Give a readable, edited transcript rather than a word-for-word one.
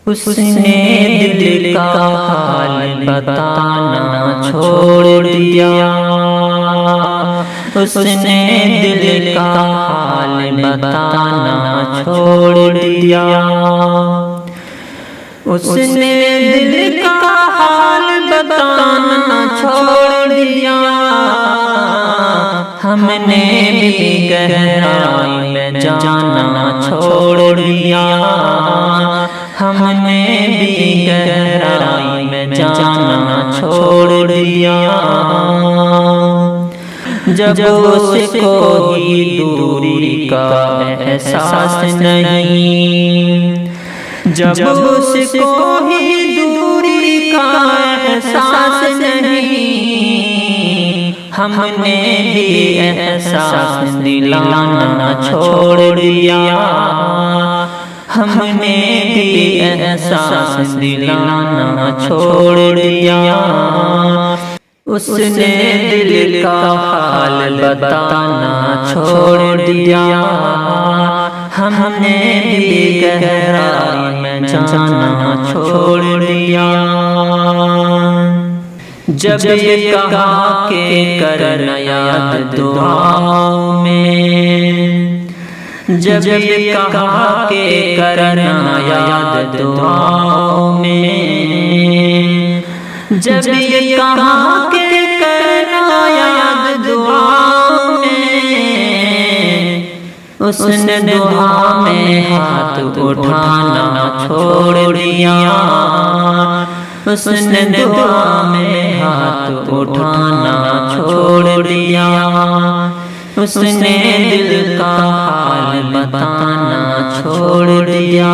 उसने दिल का हाल बताना छोड़ दिया। उसने दिल का हाल बताना छोड़ दिया। उसने दिल का हाल बताना छोड़ दिया। हमने भी गहराई में जाना छोड़ दिया। हमने भी गहराई में जाना छोड़ दिया। जब उसको ही दूरी का एहसास नहीं, जब उसको ही दूरी का एहसास नहीं, हमने भी एहसास दिलाना छोड़ दिया। हमने भी एहसास दिलाना छोड़ दिया। उसने दिल का हाल बताना छोड़ दिया। हमने भी गहराई में जाना छोड़ दिया। जब ये कहा के करना याद दुआओं में, जब ये कहा के करना याद दुआओं में, जब ये कहा के करना याद दुआओं में, उसने दुआ में हाथ उठाना छोड़ दिया। उसने दुआ में हाथ उठाना छोड़ दिया। उसने दिल का हाल बताना छोड़ दिया।